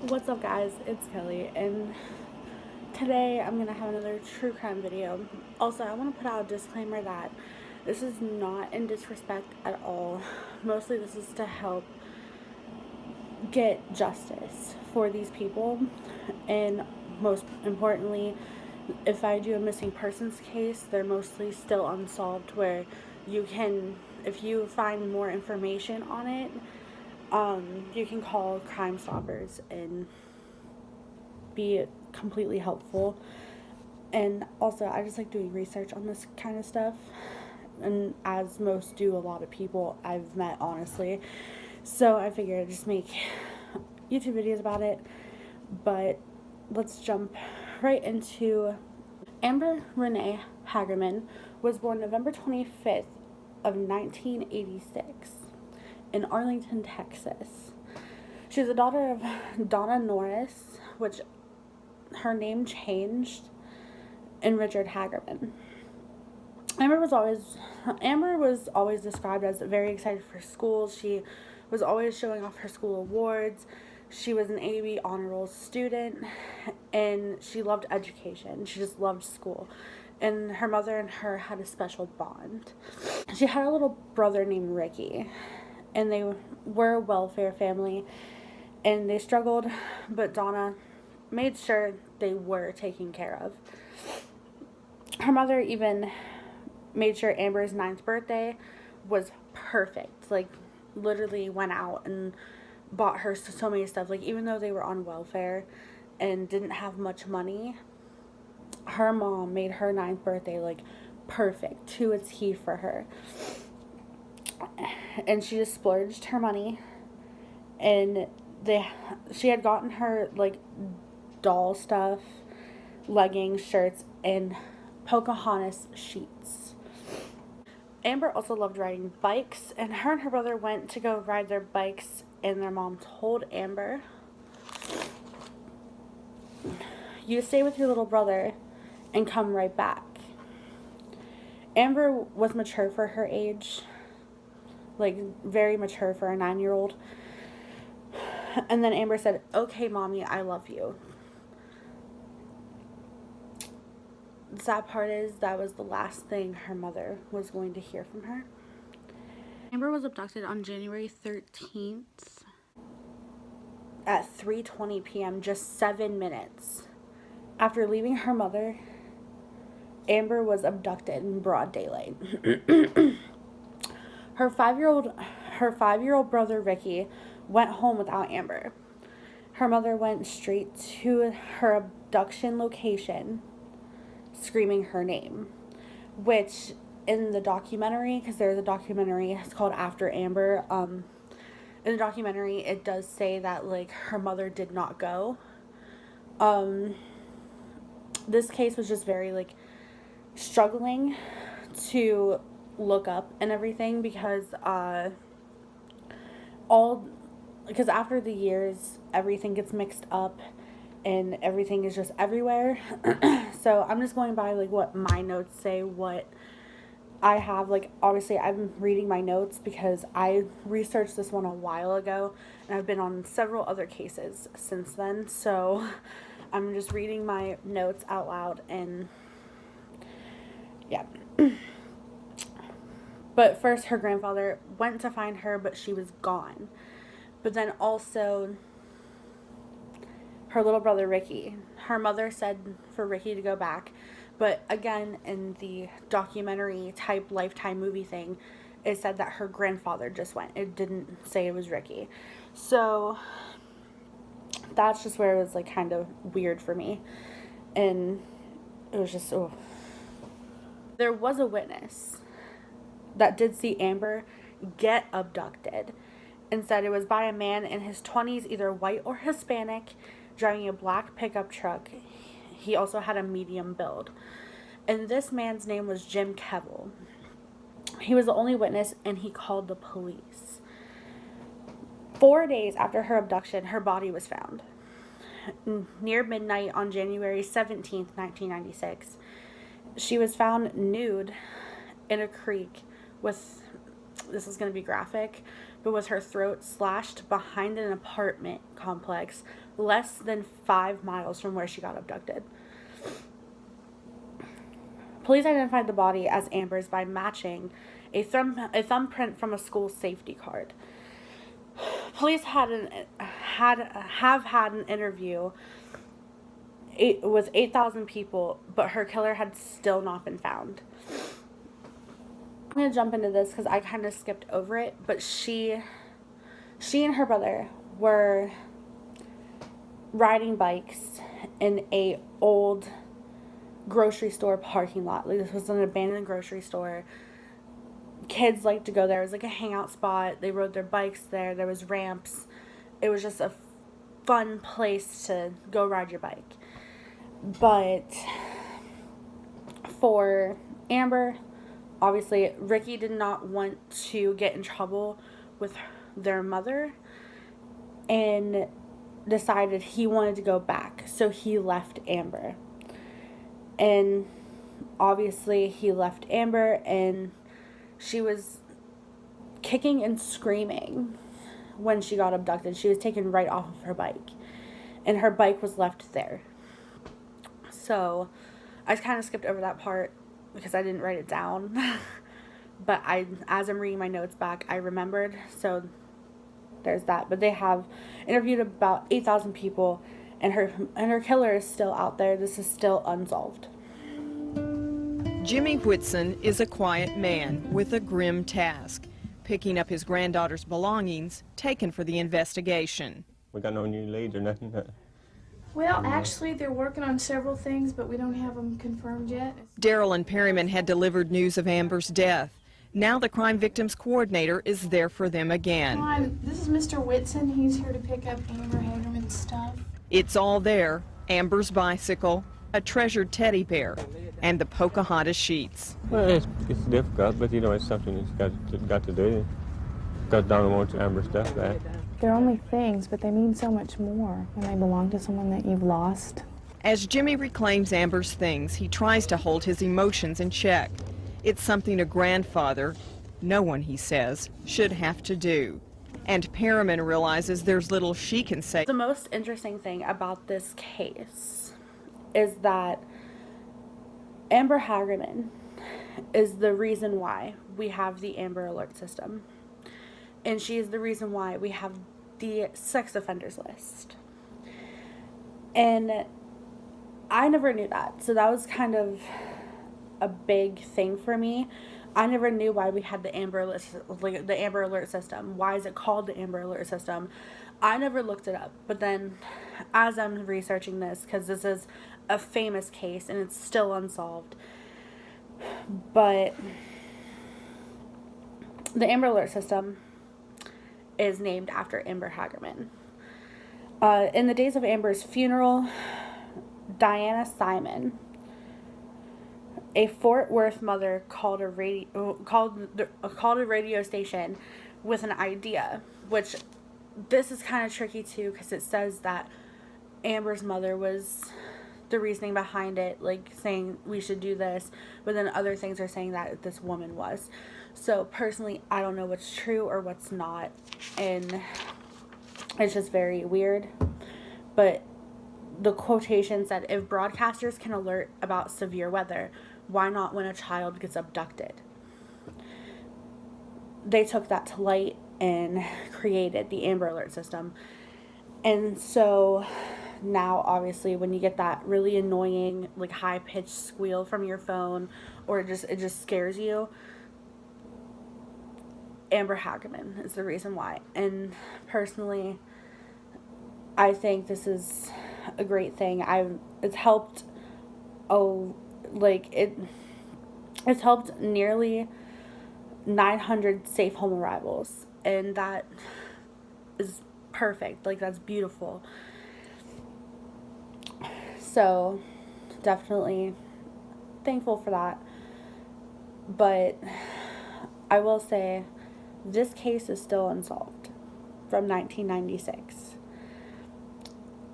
What's up, guys? It's Kelly, and today I'm gonna have another true crime video. Also, I want to put out a disclaimer that this is not in disrespect at all. Mostly, this is to help get justice for these people, and most importantly, if I do a missing persons case, they're mostly still unsolved, where you can, if you find more information on it, you can call Crime Stoppers and be completely helpful. And also, I just like doing research on this kind of stuff, and as most do, a lot of people I've met, honestly. So I figured I'd just make YouTube videos about it. But let's jump right into Amber Renee Hagerman was born November 25th of 1986 in Arlington, Texas. She's the daughter of Donna Norris, which her name changed, and Richard Hagerman. Amber was always described as very excited for school. She was always showing off her school awards. She was an AB honor roll student, and she loved education. She just loved school. And her mother and her had a special bond. She had a little brother named Ricky, and they were a welfare family, and they struggled, but Donna made sure they were taken care of. Her mother even made sure Amber's 9th birthday was perfect. Like, literally went out and bought her so many stuff. Like, even though they were on welfare and didn't have much money, her mom made her 9th birthday, like, perfect to a T for her. And she just splurged her money, and she had gotten her, like, doll stuff, leggings, shirts, and Pocahontas sheets. Amber also loved riding bikes, and her brother went to go ride their bikes, and their mom told Amber, "You stay with your little brother and come right back." Amber was mature for her age, like very mature for a 9-year-old. And then Amber said, "Okay, mommy, I love you." The sad part is that was the last thing her mother was going to hear from her. Amber was abducted on January 13th at 3:20 p.m., just 7 minutes after leaving her mother. Amber was abducted in broad daylight. her 5-year-old brother Ricky went home without Amber. Her mother went straight to her abduction location, screaming her name, which in the documentary, because there's a documentary, it's called After Amber, in the documentary it does say that, like, her mother did not go. This case was just very, like, struggling to look up and everything, because after the years everything gets mixed up and everything is just everywhere. So I'm just going by, like, what my notes say, what I have. Like, obviously I'm reading my notes because I researched this one a while ago, and I've been on several other cases since then, so I'm just reading my notes out loud. And yeah. But first, her grandfather went to find her, but she was gone. But then also her little brother Ricky. Her mother said for Ricky to go back, but again, in the documentary type Lifetime movie thing, it said that her grandfather just went. It didn't say it was Ricky. So that's just where it was, like, kind of weird for me. And it was just, oh. There was a witness that did see Amber get abducted, and said it was by a man in his 20s, either white or Hispanic, driving a black pickup truck. He also had a medium build. And this man's name was Jim Kevel. He was the only witness, and he called the police. 4 days after her abduction, her body was found. Near midnight on January 17th, 1996, she was found nude in a creek with, this is going to be graphic, but with her throat slashed behind an apartment complex less than 5 miles from where she got abducted. Police identified the body as Amber's by matching a thumbprint from a school safety card. Police have had an interview with 8,000 people, but her killer had still not been found. I'm going to jump into this because I kind of skipped over it, but she and her brother were riding bikes in a old grocery store parking lot. Like, this was an abandoned grocery store. Kids like to go there. It was like a hangout spot. They rode their bikes there. There was ramps. It was just a fun place to go ride your bike. But for Amber, obviously, Ricky did not want to get in trouble with their mother and decided he wanted to go back. So he left Amber. And obviously, he left Amber, and she was kicking and screaming when she got abducted. She was taken right off of her bike, and her bike was left there. So I kind of skipped over that part because I didn't write it down. But as I'm reading my notes back, I remembered. So there's that. But they have interviewed about 8,000 people, and her killer is still out there. This is still unsolved. Jimmy Whitson is a quiet man with a grim task, picking up his granddaughter's belongings taken for the investigation. We got no new leads or nothing. Well, actually, they're working on several things, but we don't have them confirmed yet. Daryl and Perryman had delivered news of Amber's death. Now the crime victims coordinator is there for them again. Hi, this is Mr. Whitson. He's here to pick up Amber Hagerman's stuff. It's all there: Amber's bicycle, a treasured teddy bear, and the Pocahontas sheets. Well, it's difficult, but you know, it's something that's got to do. Because Donna wants Amber's stuff back. They're only things, but they mean so much more when they belong to someone that you've lost. As Jimmy reclaims Amber's things, he tries to hold his emotions in check. It's something a grandfather, no one, he says, should have to do. And Perriman realizes there's little she can say. The most interesting thing about this case is that Amber Hagerman is the reason why we have the Amber Alert system. And she is the reason why we have the sex offenders list. And I never knew that. So that was kind of a big thing for me. I never knew why we had the Amber Alert system. Why is it called the Amber Alert system? I never looked it up. But then as I'm researching this, because this is a famous case and it's still unsolved, but the Amber Alert system is named after Amber Hagerman. In the days of Amber's funeral, Diana Simon, a Fort Worth mother, called a radio station with an idea, which this is kind of tricky too, because it says that Amber's mother was the reasoning behind it, like saying we should do this, but then other things are saying that this woman was. So personally, I don't know what's true or what's not, and it's just very weird. But the quotation said, if broadcasters can alert about severe weather, why not when a child gets abducted? They took that to light and created the Amber Alert system. And so now, obviously, when you get that really annoying, like, high-pitched squeal from your phone, or it just scares you, Amber Hagerman is the reason why. And personally, I think this is a great thing. It's helped it's helped nearly 900 safe home arrivals, and that is perfect. Like, that's beautiful. So definitely thankful for that. But I will say this case is still unsolved from 1996.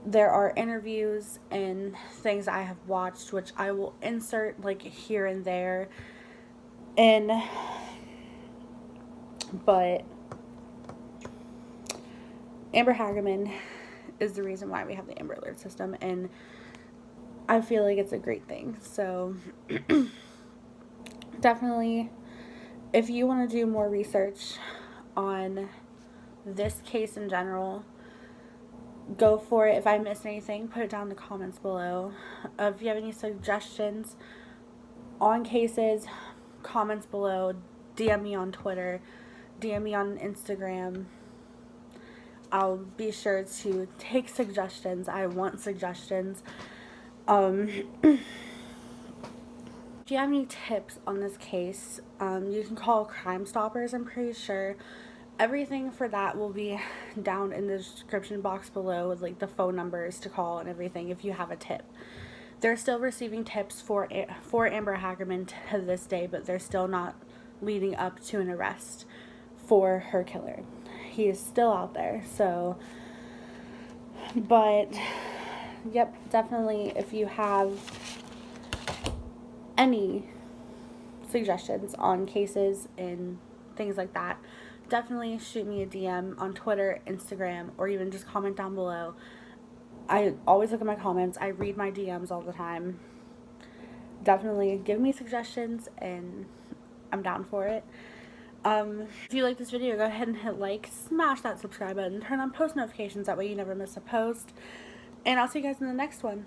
There are interviews and things I have watched, which I will insert like here and there. But Amber Hagerman is the reason why we have the Amber Alert system, and I feel like it's a great thing. So definitely, if you want to do more research on this case in general, go for it. If I missed anything, put it down in the comments below. If you have any suggestions on cases, comments below. DM me on Twitter, DM me on Instagram. I'll be sure to take suggestions. I want suggestions. If you have any tips on this case, you can call Crime Stoppers, I'm pretty sure. Everything for that will be down in the description box below with like the phone numbers to call and everything if you have a tip. They're still receiving tips for Amber Hagerman to this day, but they're still not leading up to an arrest for her killer. He is still out there, so, but, yep, definitely, if you have any suggestions on cases and things like that, definitely shoot me a DM on Twitter, Instagram, or even just comment down below. I always look at my comments. I read my DMs all the time. Definitely give me suggestions, and I'm down for it. If you like this video, go ahead and hit like, smash that subscribe button, turn on post notifications, that way you never miss a post, and I'll see you guys in the next one.